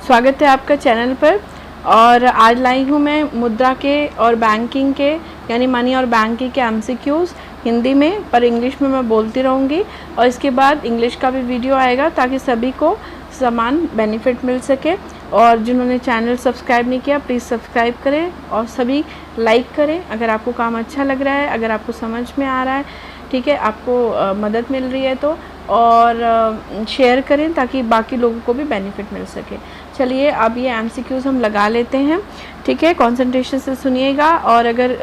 स्वागत है आपका चैनल पर। और आज लाई हूँ मैं मुद्रा के और बैंकिंग के यानी मनी और बैंकिंग के एमसीक्यूज़ हिंदी में, पर इंग्लिश में मैं बोलती रहूँगी और इसके बाद इंग्लिश का भी वीडियो आएगा ताकि सभी को समान बेनिफिट मिल सके। और जिन्होंने चैनल सब्सक्राइब नहीं किया प्लीज़ सब्सक्राइब करें और सभी लाइक करें अगर आपको काम अच्छा लग रहा है, अगर आपको समझ में आ रहा है, ठीक है, आपको मदद मिल रही है तो, और शेयर करें ताकि बाकी लोगों को भी बेनिफिट मिल सके। चलिए अब ये एमसीक्यूज़ हम लगा लेते हैं, ठीक है। कंसंट्रेशन से सुनिएगा और अगर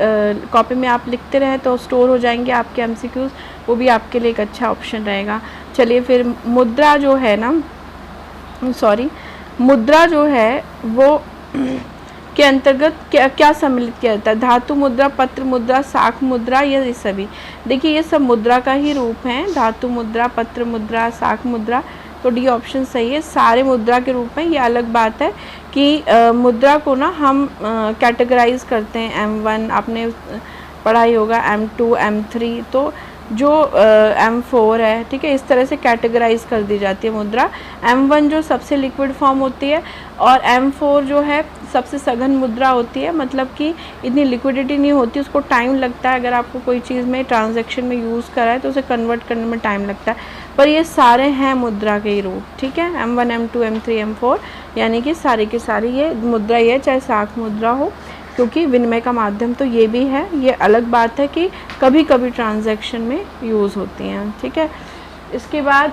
कॉपी में आप लिखते रहें तो स्टोर हो जाएंगे आपके एमसीक्यूज़, वो भी आपके लिए एक अच्छा ऑप्शन रहेगा। चलिए फिर मुद्रा जो है ना, मुद्रा जो है वो के अंतर्गत क्या सम्मिलित किया जाता है? धातु मुद्रा, पत्र मुद्रा, साख मुद्रा, ये सभी। देखिए ये सब मुद्रा का ही रूप है, धातु मुद्रा, पत्र मुद्रा, साख मुद्रा, तो डी ऑप्शन सही है। सारे मुद्रा के रूप में। ये अलग बात है कि मुद्रा को ना हम कैटेगराइज करते हैं, M1 आपने पढ़ाई होगा, M2, M3, तो जो M4 है, ठीक है, इस तरह से कैटेगराइज कर दी जाती है मुद्रा। M1 जो सबसे लिक्विड फॉर्म होती है और M4 जो है सबसे सघन मुद्रा होती है, मतलब कि इतनी लिक्विडिटी नहीं होती, उसको टाइम लगता है। अगर आपको कोई चीज़ में ट्रांजैक्शन में यूज़ करा है तो उसे कन्वर्ट करने में टाइम लगता है, पर ये सारे हैं मुद्रा के ही रूप, ठीक है। M1, M2, M3, M4 यानी कि सारी की सारी ये मुद्रा ही है, चाहे साख मुद्रा हो, क्योंकि विनिमय का माध्यम तो ये भी है। ये अलग बात है कि कभी कभी ट्रांजैक्शन में यूज़ होती हैं, ठीक है। इसके बाद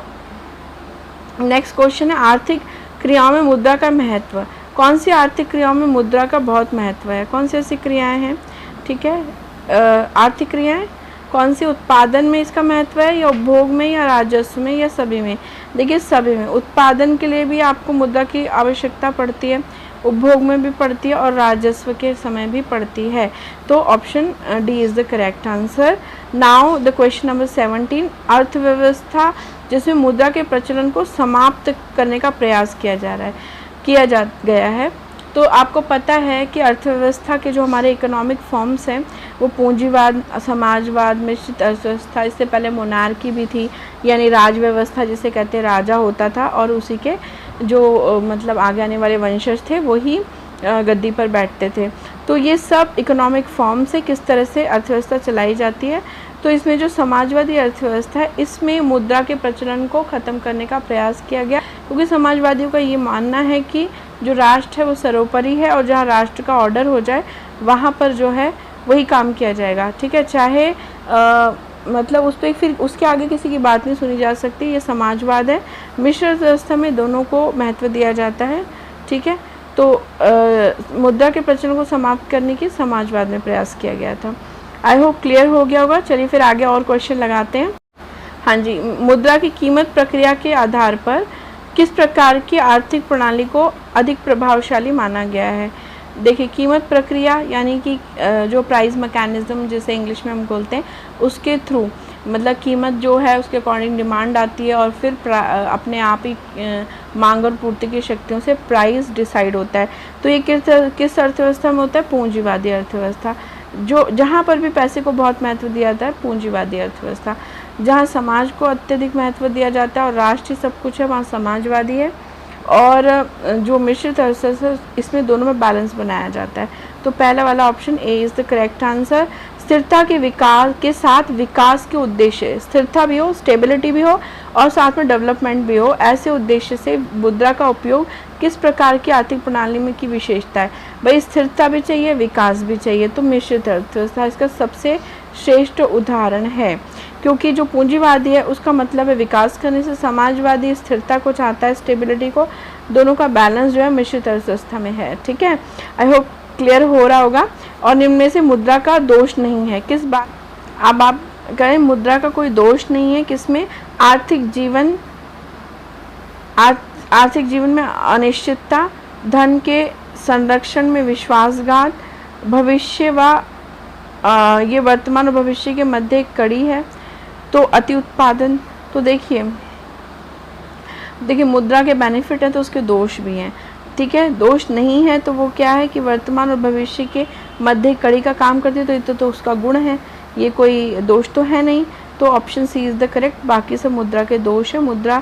नेक्स्ट क्वेश्चन है आर्थिक क्रियाओं में मुद्रा का महत्व। कौन सी आर्थिक क्रियाओं में मुद्रा का बहुत महत्व है? कौन सी ऐसी क्रियाएं हैं, ठीक है, आर्थिक क्रियाएं कौन सी? उत्पादन में इसका महत्व है या उपभोग में या राजस्व में या सभी में? देखिए सभी में। उत्पादन के लिए भी आपको मुद्रा की आवश्यकता पड़ती है, उपभोग में भी पड़ती है और राजस्व के समय भी पड़ती है, तो option D is the correct answer. Now the question number 17, अर्थव्यवस्था जिसमें मुद्रा के प्रचलन को समाप्त करने का प्रयास किया गया है। तो आपको पता है कि अर्थव्यवस्था के जो हमारे इकोनॉमिक फॉर्म्स हैं वो पूंजीवाद, समाजवाद, मिश्रित अर्थव्यवस्था, इससे पहले मोनार्की भी थी यानी राज व्यवस्था जिसे कहते हैं, राजा होता था और उसी के जो मतलब आगे आने वाले वंशज थे वही गद्दी पर बैठते थे। तो ये सब इकोनॉमिक फॉर्म से किस तरह से अर्थव्यवस्था चलाई जाती है। तो इसमें जो समाजवादी अर्थव्यवस्था है इसमें मुद्रा के प्रचलन को ख़त्म करने का प्रयास किया गया, क्योंकि समाजवादियों का ये मानना है कि जो राष्ट्र है वो सर्वोपरि है और जहाँ राष्ट्र का ऑर्डर हो जाए वहाँ पर जो है वही काम किया जाएगा, ठीक है, चाहे मतलब उस पर फिर उसके आगे किसी की बात नहीं सुनी जा सकती। ये समाजवाद है। मिश्र अर्थव्यवस्था में दोनों को महत्व दिया जाता है, ठीक है। तो मुद्रा के प्रचलन को समाप्त करने की समाजवाद में प्रयास किया गया था। आई होप क्लियर हो गया होगा। चलिए फिर आगे और क्वेश्चन लगाते हैं। हाँ जी, मुद्रा की कीमत प्रक्रिया के आधार पर किस प्रकार की आर्थिक प्रणाली को अधिक प्रभावशाली माना गया है? देखिए कीमत प्रक्रिया यानी कि जो प्राइस मैकेनिज्म जिसे इंग्लिश में हम बोलते हैं, उसके थ्रू मतलब कीमत जो है उसके अकॉर्डिंग डिमांड आती है और फिर अपने आप ही मांग और पूर्ति की शक्तियों से प्राइस डिसाइड होता है। तो ये किस अर्थव्यवस्था में होता है? पूंजीवादी अर्थव्यवस्था। जो जहाँ पर भी पैसे को बहुत महत्व दिया जाता है, पूंजीवादी अर्थव्यवस्था। जहाँ समाज को अत्यधिक महत्व दिया जाता है और राष्ट्र सब कुछ है, वहाँ समाजवादी है। और जो मिश्रित अर्थव्यवस्था, इसमें दोनों में बैलेंस बनाया जाता है। तो पहला वाला option A is the correct answer. स्थिरता के विकास के साथ विकास के उद्देश्य, स्थिरता भी हो, स्टेबिलिटी भी हो और साथ में डेवलपमेंट भी हो, ऐसे उद्देश्य से मुद्रा का उपयोग किस प्रकार की आर्थिक प्रणाली में की विशेषता है? भाई स्थिरता भी चाहिए, विकास भी चाहिए, तो मिश्रित अर्थव्यवस्था इसका सबसे श्रेष्ठ उदाहरण है। क्योंकि जो पूंजीवादी है उसका मतलब है विकास करने से, समाजवादी स्थिरता को चाहता है, स्टेबिलिटी को, दोनों का बैलेंस जो है मिश्रित अर्थव्यवस्था में है, ठीक है। आई होप क्लियर हो रहा होगा। और निम्न में से मुद्रा का दोष नहीं है किस बात? अब आप कहें मुद्रा का कोई दोष नहीं है किसमें? आर्थिक जीवन में अनिश्चितता, धन के संरक्षण में विश्वासघात, भविष्य व ये वर्तमान और भविष्य के मध्य एक कड़ी है, तो अति उत्पादन। तो देखिए मुद्रा के बेनिफिट हैं तो उसके दोष भी हैं, ठीक है। दोष नहीं है तो वो क्या है कि वर्तमान और भविष्य के मध्य कड़ी का काम करती है, तो ये तो उसका गुण है, ये कोई दोष तो है नहीं। तो option C is the correct. बाकी सब मुद्रा के दोष है। मुद्रा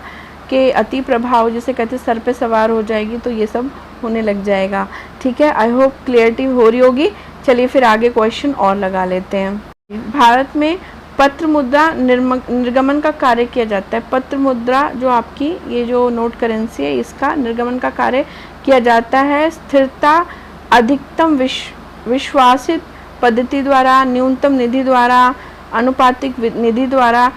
आपके अति प्रभाव जिसे कहते हैं सर पे सवार हो जाएगी, तो ये सब होने लग जाएगा। ठीक है, आई होप क्लियरिटी हो रही होगी। चलिए फिर आगे क्वेश्चन और लगा लेते हैं। भारत में पत्र मुद्रा निर्गमन का कार्य किया जाता है। पत्र मुद्रा जो आपकी ये जो नोट करेंसी है, इसका निर्गमन का कार्य किया जाता है स्थिरता अधिकतम विश्वासित पद्धति द्वारा, न्यूनतम निधि द्वारा, अनुपातिक निधि द्वारा।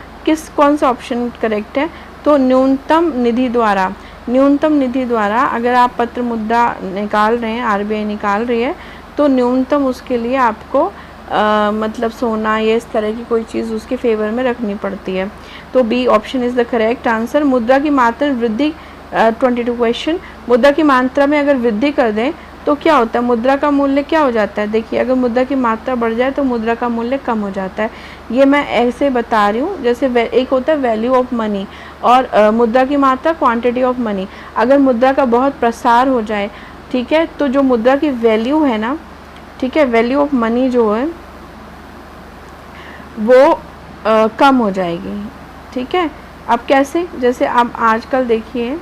कौन सा ऑप्शन करेक्ट है? तो न्यूनतम निधि द्वारा। न्यूनतम निधि द्वारा अगर आप पत्र मुद्रा निकाल रहे हैं, आरबीआई निकाल रही है, तो न्यूनतम उसके लिए आपको मतलब सोना या इस तरह की कोई चीज़ उसके फेवर में रखनी पड़ती है। तो B option is the correct answer. मुद्रा की मात्रा वृद्धि 22 क्वेश्चन। मुद्रा की मात्रा में अगर वृद्धि कर दें तो क्या होता है? मुद्रा का मूल्य क्या हो जाता है? देखिए, अगर मुद्रा की मात्रा बढ़ जाए तो मुद्रा का मूल्य कम हो जाता है। ये मैं ऐसे बता रही हूँ, जैसे एक होता है वैल्यू ऑफ मनी और मुद्रा की मात्रा क्वांटिटी ऑफ मनी। अगर मुद्रा का बहुत प्रसार हो जाए, ठीक है, तो जो मुद्रा की वैल्यू है ना, ठीक है, वैल्यू ऑफ मनी जो है वो कम हो जाएगी। ठीक है, अब कैसे? जैसे आप आजकल देखिए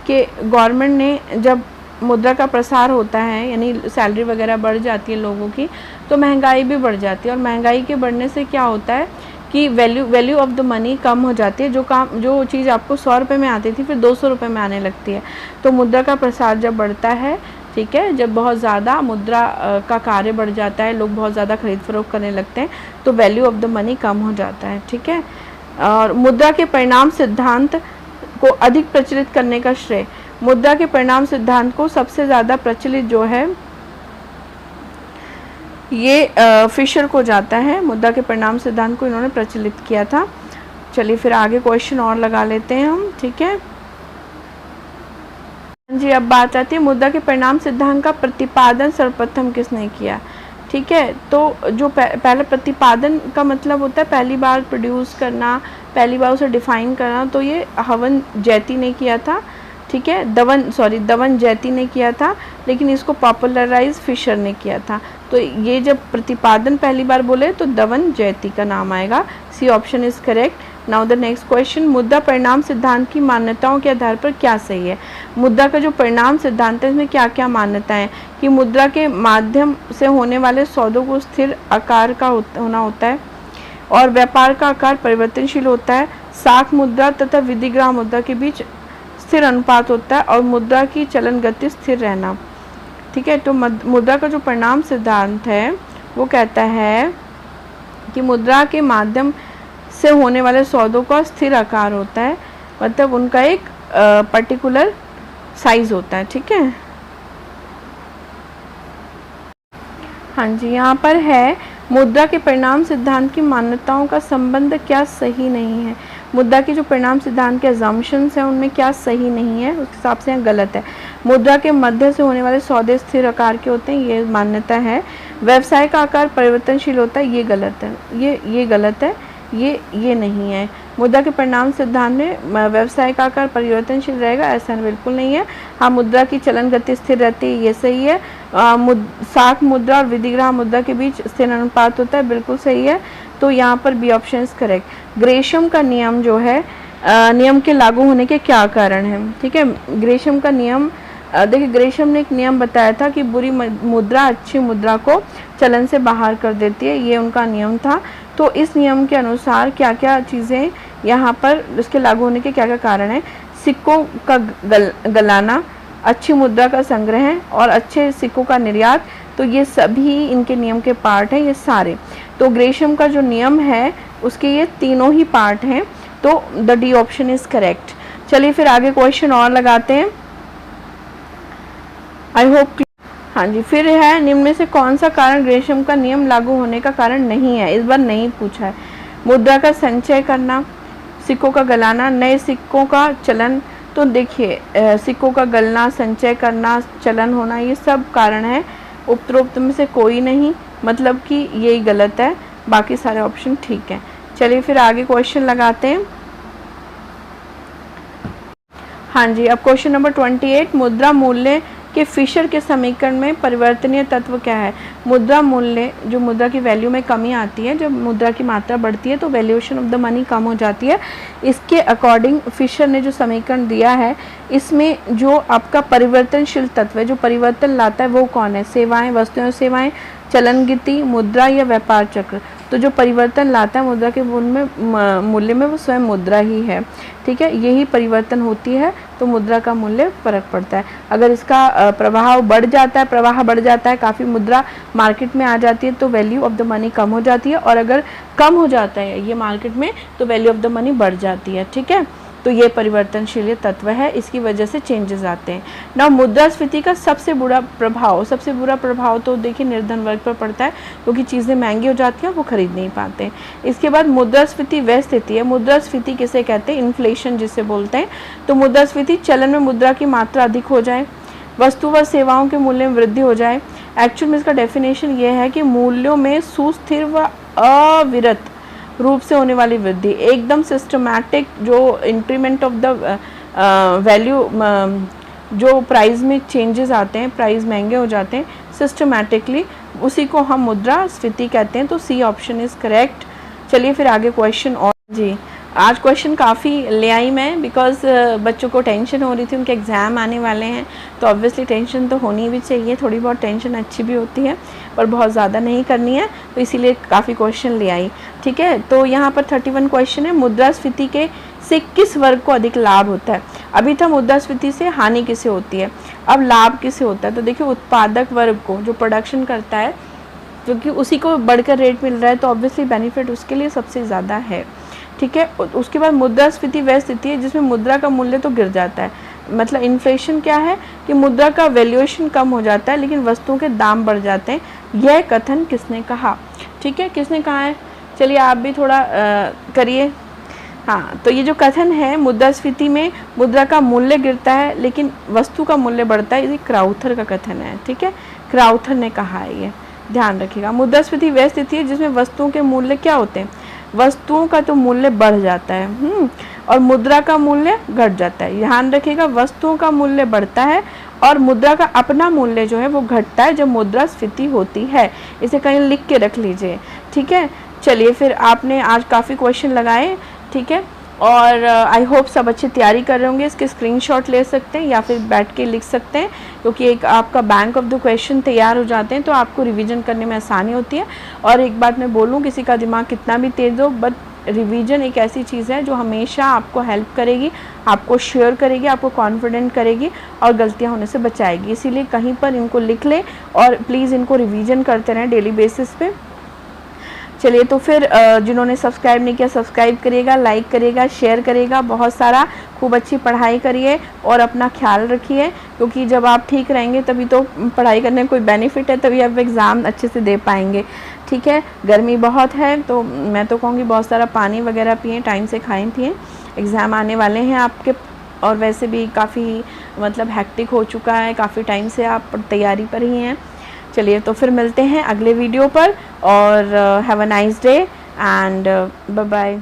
कि गवर्नमेंट ने जब मुद्रा का प्रसार होता है, यानी सैलरी वगैरह बढ़ जाती है लोगों की, तो महंगाई भी बढ़ जाती है। और महंगाई के बढ़ने से क्या होता है कि वैल्यू ऑफ द मनी कम हो जाती है। जो चीज़ आपको 100 रुपये में आती थी, फिर 200 रुपये में आने लगती है। तो मुद्रा का प्रसार जब बढ़ता है, ठीक है, जब बहुत ज़्यादा मुद्रा का कार्य बढ़ जाता है, लोग बहुत ज़्यादा खरीद फरोख्त करने लगते हैं, तो वैल्यू ऑफ द मनी कम हो जाता है। ठीक है, और मुद्रा के परिणाम सिद्धांत को अधिक प्रचलित करने का श्रेय, मुद्रा के परिणाम सिद्धांत को सबसे ज़्यादा प्रचलित जो है ये फिशर को जाता है। मुद्रा के परिणाम सिद्धांत को इन्होंने प्रचलित किया था। चलिए फिर आगे क्वेश्चन और लगा लेते हैं हम। ठीक है जी, अब बात आती है मुद्रा के परिणाम सिद्धांत का प्रतिपादन सर्वप्रथम किसने किया? ठीक है, तो जो पहले प्रतिपादन का मतलब होता है पहली बार प्रोड्यूस करना, पहली बार उसे डिफाइन करना, तो ये हवन जैती ने किया था। ठीक है, दवन जैती ने किया था, लेकिन इसको पॉपुलराइज फिशर ने किया था। तो ये जब प्रतिपादन पहली बार बोले तो दवन जैती का नाम आएगा। C option is correct. Now the next question, मुद्रा परिणाम सिद्धांत की मान्यताओं के आधार पर क्या सही है? मुद्रा का जो परिणाम सिद्धांत है इसमें क्या क्या मान्यताएं हैं? कि मुद्रा के माध्यम से होने वाले सौदों को स्थिर आकार का होना होता है और व्यापार का आकार परिवर्तनशील होता है। साख मुद्रा तथा विधिग्राह मुद्रा के बीच स्थिर अनुपात होता है और मुद्रा की चलन गति स्थिर रहना। ठीक है, तो मुद्रा का जो परिणाम सिद्धांत है वो कहता है कि मुद्रा के माध्यम से होने वाले सौदों का स्थिर आकार होता है, मतलब उनका एक पर्टिकुलर साइज होता है। ठीक है, हाँ जी, यहाँ पर है मुद्रा के परिणाम सिद्धांत की मान्यताओं का संबंध क्या सही नहीं है? मुद्रा के जो परिणाम सिद्धांत के अजम्पशंस हैं उनमें क्या सही नहीं है, उस हिसाब से यहाँ गलत है। मुद्रा के मध्य से होने वाले सौदे स्थिर आकार के होते हैं, ये मान्यता है। व्यवसाय का आकार परिवर्तनशील होता है, ये गलत है। ये गलत है, ये नहीं है। मुद्रा के परिणाम सिद्धांत में व्यवसाय का आकार परिवर्तनशील रहेगा, ऐसा बिल्कुल नहीं है। हाँ, मुद्रा की चलन गति स्थिर रहती है, ये सही है। साख मुद्रा और विधिग्राह मुद्रा के बीच स्थिर अनुपात होता है, बिल्कुल सही है। तो यहाँ पर B option is correct. Gresham का नियम जो है, नियम के लागू होने के क्या कारण हैं? ठीक है, ग्रेशम का नियम, देखिए ग्रेशम ने एक नियम बताया था कि बुरी मुद्रा अच्छी मुद्रा को चलन से बाहर कर देती है, ये उनका नियम था। तो इस नियम के अनुसार क्या क्या चीज़ें यहाँ पर इसके लागू होने के क्या क्या कारण हैं? सिक्कों का गलाना, अच्छी मुद्रा का संग्रह और अच्छे सिक्कों का निर्यात, तो ये सभी इनके नियम के पार्ट हैं, ये सारे। तो ग्रेशम का जो नियम है उसके ये तीनों ही पार्ट हैं, तो the D option is correct. चलिए फिर आगे क्वेश्चन और लगाते हैं। आई होप, हाँ जी, फिर है निम्न में से कौन सा कारण ग्रेशम का नियम लागू होने का कारण नहीं है? इस बार नहीं पूछा है। मुद्रा का संचय करना, सिक्कों का गलाना, नए सिक्कों का चलन। तो देखिए सिक्कों का गलना, संचय करना, चलन होना, ये सब कारण है। उपरोक्त में से कोई नहीं, मतलब कि यही गलत है, बाकी सारे ऑप्शन ठीक हैं। चलिए फिर आगे क्वेश्चन लगाते हैं। हाँ जी, अब क्वेश्चन नंबर 28, मुद्रा मूल्य कि फिशर के समीकरण में परिवर्तनीय तत्व क्या है। मुद्रा मूल्य, जो मुद्रा की वैल्यू में कमी आती है, जब मुद्रा की मात्रा बढ़ती है तो वैल्यूएशन ऑफ द मनी कम हो जाती है। इसके अकॉर्डिंग फिशर ने जो समीकरण दिया है, इसमें जो आपका परिवर्तनशील तत्व है, जो परिवर्तन लाता है, वो कौन है। सेवाएं, वस्तुएं और सेवाएं, चलन गति, मुद्रा या व्यापार चक्र। तो जो परिवर्तन लाता है मुद्रा के मूल्य में वो स्वयं मुद्रा ही है। ठीक है, यही परिवर्तन होती है तो मुद्रा का मूल्य फर्क पड़ता है। अगर इसका प्रवाह बढ़ जाता है, काफ़ी मुद्रा मार्केट में आ जाती है तो वैल्यू ऑफ द मनी कम हो जाती है, और अगर कम हो जाता है ये मार्केट में तो वैल्यू ऑफ द मनी बढ़ जाती है। ठीक है, तो ये परिवर्तनशील तत्व है, इसकी वजह से चेंजेस आते हैं। ना मुद्रास्फीति का सबसे बुरा प्रभाव तो देखिए निर्धन वर्ग पर पड़ता है, क्योंकि चीज़ें महंगी हो जाती हैं और वो खरीद नहीं पाते हैं। इसके बाद मुद्रास्फीति वह स्थिति है, मुद्रास्फीति किसे कहते हैं, इन्फ्लेशन जिसे बोलते हैं। तो मुद्रास्फीति चलन में मुद्रा की मात्रा अधिक हो जाए, वस्तु व सेवाओं के मूल्य में वृद्धि हो जाए। एक्चुअल में इसका डेफिनेशन ये है कि मूल्यों में सुस्थिर व अविरत रूप से होने वाली वृद्धि, एकदम सिस्टमैटिक जो इंक्रीमेंट ऑफ द वैल्यू, जो प्राइस में चेंजेस आते हैं, प्राइस महंगे हो जाते हैं सिस्टमैटिकली, उसी को हम मुद्रास्फीति कहते हैं। तो सी ऑप्शन इज़ करेक्ट। चलिए फिर आगे क्वेश्चन। और जी आज क्वेश्चन काफ़ी ले आई मैं, बिकॉज बच्चों को टेंशन हो रही थी, उनके एग्ज़ाम आने वाले हैं, तो ऑब्वियसली टेंशन तो होनी भी चाहिए, थोड़ी बहुत टेंशन अच्छी भी होती है, पर बहुत ज़्यादा नहीं करनी है, तो इसीलिए काफ़ी क्वेश्चन ले आई। ठीक है, तो यहाँ पर 31 क्वेश्चन है, मुद्रास्फीति के से किस वर्ग को अधिक लाभ होता है। अभी था मुद्रास्फीति से हानि किसे होती है, अब लाभ किसे होता है। तो देखिए उत्पादक वर्ग को, जो प्रोडक्शन करता है, क्योंकि उसी को बढ़कर रेट मिल रहा है तो ऑब्वियसली बेनिफिट उसके लिए सबसे ज़्यादा है। ठीक है, उसके बाद मुद्रास्फीति वह स्थिति है जिसमें मुद्रा का मूल्य तो गिर जाता है। मतलब इन्फ्लेशन क्या है कि मुद्रा का वैल्यूएशन कम हो जाता है लेकिन वस्तुओं के दाम बढ़ जाते हैं। यह कथन किसने कहा। ठीक है, किसने कहा है, चलिए आप भी थोड़ा करिए। हाँ, तो ये जो कथन है, मुद्रास्फीति में मुद्रा का मूल्य गिरता है लेकिन वस्तु का मूल्य बढ़ता है, ये क्राउथर का कथन है। ठीक है, क्राउथर ने कहा है, ये ध्यान रखिएगा। मुद्रास्फीति वह स्थिति है जिसमें वस्तुओं के मूल्य क्या होते हैं, वस्तुओं का तो मूल्य बढ़ जाता है और मुद्रा का मूल्य घट जाता है। ध्यान रखिएगा, वस्तुओं का मूल्य बढ़ता है और मुद्रा का अपना मूल्य जो है वो घटता है जब मुद्रास्फीति होती है। इसे कहीं लिख के रख लीजिए। ठीक है, चलिए फिर आपने आज काफ़ी क्वेश्चन लगाए। ठीक है, और आई होप सब अच्छी तैयारी कर रहे होंगे। इसके स्क्रीनशॉट ले सकते हैं या फिर बैठ के लिख सकते हैं, क्योंकि एक आपका बैंक ऑफ द क्वेश्चन तैयार हो जाते हैं तो आपको रिवीजन करने में आसानी होती है। और एक बात मैं बोलूँ, किसी का दिमाग कितना भी तेज़ हो, बट रिवीजन एक ऐसी चीज़ है जो हमेशा आपको हेल्प करेगी, आपको शेयर करेगी, आपको कॉन्फिडेंट करेगी और गलतियाँ होने से बचाएगी। इसीलिए कहीं पर इनको लिख लें और प्लीज़ इनको रिवीजन करते रहें डेली बेसिस पे। चलिए, तो फिर जिन्होंने सब्सक्राइब नहीं किया सब्सक्राइब करिएगा, लाइक करिएगा, शेयर करिएगा बहुत सारा। खूब अच्छी पढ़ाई करिए और अपना ख्याल रखिए, क्योंकि जब आप ठीक रहेंगे तभी तो पढ़ाई करने में कोई बेनिफिट है, तभी आप एग्ज़ाम अच्छे से दे पाएंगे। ठीक है, गर्मी बहुत है तो मैं तो कहूँगी बहुत सारा पानी वगैरह पिएँ, टाइम से खाएँ पिएँ। एग्ज़ाम आने वाले हैं आपके, और वैसे भी काफ़ी मतलब हैक्टिक हो चुका है, काफ़ी टाइम से आप तैयारी पर ही हैं। चलिए, तो फिर मिलते हैं अगले वीडियो पर, और have a nice day and bye bye.